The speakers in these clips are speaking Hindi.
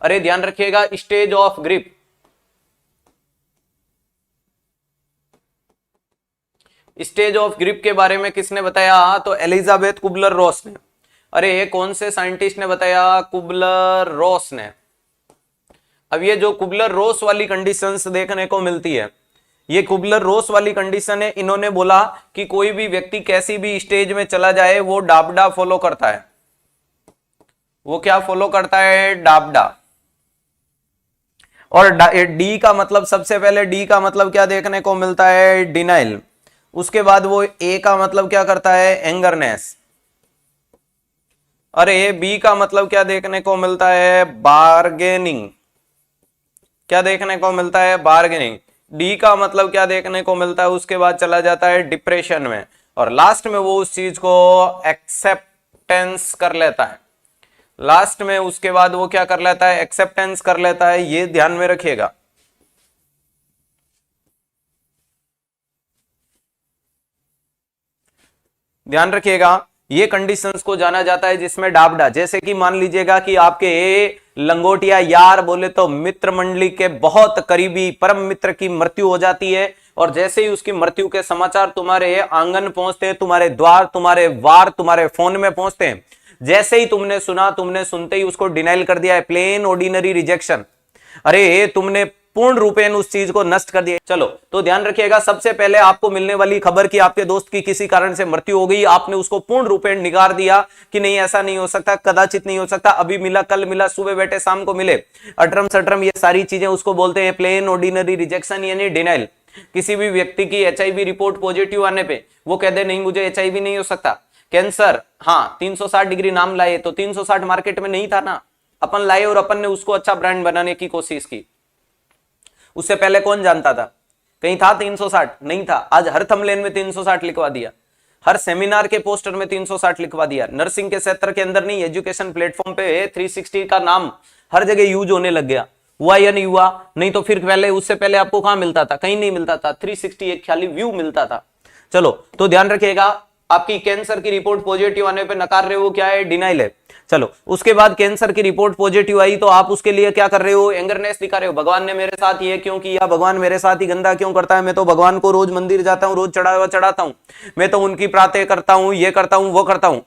अरे ध्यान रखिएगा, stage of grip, stage of grip के बारे में किसने बताया? तो एलिजाबेथ कुबलर रॉस ने। अरे कौन से साइंटिस्ट ने बताया? कुबलर रॉस ने। अब ये जो कुबलर रॉस वाली कंडीशंस देखने को मिलती है, ये कुबलर रॉस वाली कंडीशन है। इन्होंने बोला कि कोई भी व्यक्ति कैसी भी स्टेज में चला जाए वो डाबडा फॉलो करता है। वो क्या फॉलो करता है? डाबडा। और डी का मतलब, सबसे पहले डी का मतलब क्या देखने को मिलता है? डिनाइल। उसके बाद वो ए का मतलब क्या करता है? एंगरनेस। अरे बी का मतलब क्या देखने को मिलता है? बार्गेनिंग। क्या देखने को मिलता है? बार्गेनिंग। डी का मतलब क्या देखने को मिलता है? उसके बाद चला जाता है डिप्रेशन में, और लास्ट में वो उस चीज को एक्सेप्टेंस कर लेता है। लास्ट में उसके बाद वो क्या कर लेता है? एक्सेप्टेंस कर लेता है। ये ध्यान में रखिएगा। ध्यान रखिएगा, ये कंडीशंस को जाना जाता है जिसमें डाबडा, जैसे कि मान लीजिएगा कि आपके लंगोटिया यार बोले तो मित्र मंडली के बहुत करीबी परम मित्र की मृत्यु हो जाती है, और जैसे ही उसकी मृत्यु के समाचार तुम्हारे आंगन पहुंचते हैं, तुम्हारे द्वार, तुम्हारे वार, तुम्हारे फोन में पहुंचते हैं, जैसे ही तुमने सुना, तुमने सुनते ही उसको डिनाइल कर दिया है, प्लेन ऑर्डिनरी रिजेक्शन। अरे तुमने पूर्ण रूपेण उस चीज को नष्ट कर दिया। चलो तो ध्यान रखिएगा, सबसे पहले आपको मिलने वाली खबर कि आपके दोस्त की किसी कारण से मृत्यु हो गई, आपने उसको पूर्ण रूपेण निगार दिया कि नहीं, ऐसा नहीं हो सकता, कदाचित नहीं हो सकता, अभी मिला, कल मिला, सुबह बैठे शाम को मिले, अटरम सटरम, ये सारी चीजें उसको बोलते हैं प्लेन ऑर्डिनरी रिजेक्शन यानी डिनाइल। किसी भी व्यक्ति की एचआईवी रिपोर्ट पॉजिटिव आने पे वो कह दे नहीं मुझे एचआईवी नहीं हो सकता। कैंसर, हाँ 360 डिग्री नाम लाए, तो 360 मार्केट में नहीं था ना, अपन लाए और अपन ने उसको अच्छा ब्रांड बनाने की कोशिश की। उससे पहले कौन जानता था? कहीं था 360? नहीं था। आज हर थंबनेल में 360 लिखवा दिया, हर सेमिनार के पोस्टर में 360 लिखवा दिया। नर्सिंग के क्षेत्र के अंदर नहीं, एजुकेशन प्लेटफॉर्म पे 360 का नाम हर जगह यूज होने लग गया। हुआ या नहीं हुआ? नहीं तो फिर पहले, उससे पहले आपको कहां मिलता था? कहीं नहीं मिलता था। 360 एक खाली व्यू मिलता था। चलो तो ध्यान रखिएगा, आपकी कैंसर की रिपोर्ट पॉजिटिव आने पे नकार रहे हो, क्या है? डिनाइल है। चलो उसके बाद कैंसर की रिपोर्ट पॉजिटिव आई तो आप उसके लिए क्या कर रहे हो? एंगरनेस दिखा रहे हो, भगवान ने मेरे साथ ये क्यों किया, भगवान मेरे साथ ही गंदा क्यों करता है, मैं तो भगवान को रोज मंदिर जाता हूं, रोज चढ़ावा चढ़ाता हूं, मैं तो उनकी प्रार्थना करता हूं, ये करता हूं, वो करता हूं।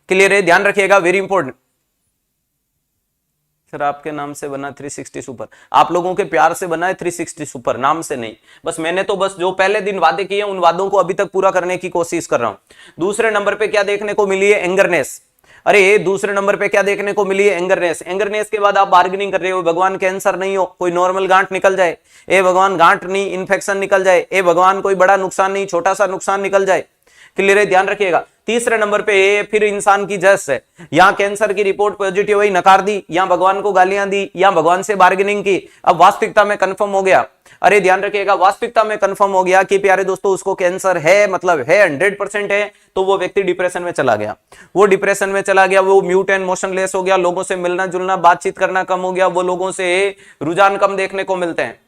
क्लियर है? ध्यान रखिएगा, वेरी इंपॉर्टेंट। सर आपके नाम से बना 360 सुपर, आप लोगों के प्यार से बना है 360 सुपर, नाम से नहीं। बस मैंने तो बस जो पहले दिन वादे किए उन वादों को अभी तक पूरा करने की कोशिश कर रहा हूं। दूसरे नंबर पे क्या देखने को मिली है? एंगरनेस। अरे दूसरे नंबर पे क्या देखने को मिली है? एंगरनेस। एंगरनेस के बाद आप बार्गेनिंग कर रहे हो, भगवान कैंसर नहीं हो, कोई नॉर्मल गांठ निकल जाए, ए भगवान गांठ नहीं इन्फेक्शन निकल जाए, ए भगवान कोई बड़ा नुकसान नहीं, छोटा सा नुकसान निकल जाए। क्लियर है? ध्यान रखिएगा। तीसरे नंबर पे फिर इंसान की जस है, यहां कैंसर की रिपोर्ट पॉजिटिव हुई, नकार दी, यहां भगवान को गालियां दी, यहां भगवान से बार्गेनिंग की, अब वास्तविकता में कंफर्म हो गया। अरे ध्यान रखिएगा, वास्तविकता में कंफर्म हो गया कि प्यारे दोस्तों उसको कैंसर है, मतलब है 100% है, तो वो व्यक्ति डिप्रेशन में चला गया। वो डिप्रेशन में चला गया, वो म्यूट एंड मोशनलेस हो गया, लोगों से मिलना जुलना बातचीत करना कम हो गया, वो लोगों से रुझान कम देखने को मिलते हैं।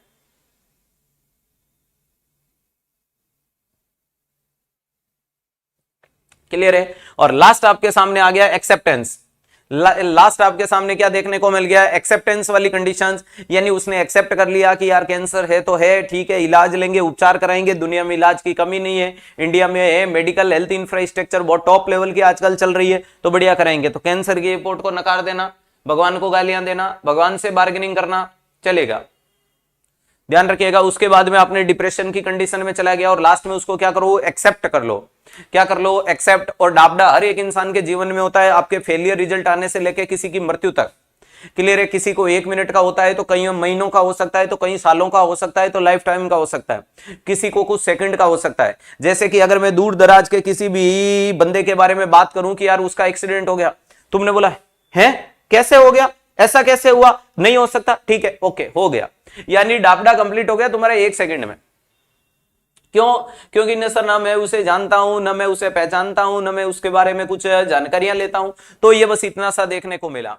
क्लियर है? और लास्ट आपके सामने आ गया एक्सेप्टेंस। लास्ट आपके सामने क्या देखने को मिल गया? एक्सेप्टेंस वाली कंडीशंस, यानी उसने एक्सेप्ट कर लिया कि यार कैंसर है तो है, ठीक है, इलाज लेंगे, उपचार कराएंगे, दुनिया में इलाज की कमी नहीं है, इंडिया में है, मेडिकल हेल्थ इंफ्रास्ट्रक्चर बहुत टॉप लेवल की आजकल चल रही है, तो बढ़िया कराएंगे। तो कैंसर की रिपोर्ट को नकार देना, भगवान को गालियां देना, भगवान से बार्गेनिंग करना चलेगा। ध्यान रखिएगा, उसके बाद में आपने डिप्रेशन की कंडीशन में चला गया और लास्ट में उसको क्या करो? एक्सेप्ट कर लो। क्या कर लो? एक्सेप्ट। और डाबडा हर एक इंसान के जीवन में होता है, आपके फेलियर रिजल्ट आने से लेके किसी की मृत्यु तक। क्लियर है? किसी को 1 मिनट का होता है, तो कई महीनों का हो सकता है, तो कई सालों का हो सकता है, तो लाइफ टाइम का हो सकता है, किसी को कुछ सेकंड का हो सकता है। जैसे कि अगर मैं दूर दराज के किसी भी बंदे के बारे में बात करूं कि यार उसका एक्सीडेंट हो गया, तुमने बोला है कैसे हो गया, ऐसा कैसे हुआ, नहीं हो सकता, ठीक है, ओके हो गया, यानी डाबडा कंप्लीट हो गया तुम्हारा 1 सेकंड में। क्यों? क्योंकि न सर ना मैं उसे जानता हूं, न मैं उसे पहचानता हूं, न मैं उसके बारे में कुछ जानकारियां लेता हूं, तो ये बस इतना सा देखने को मिला।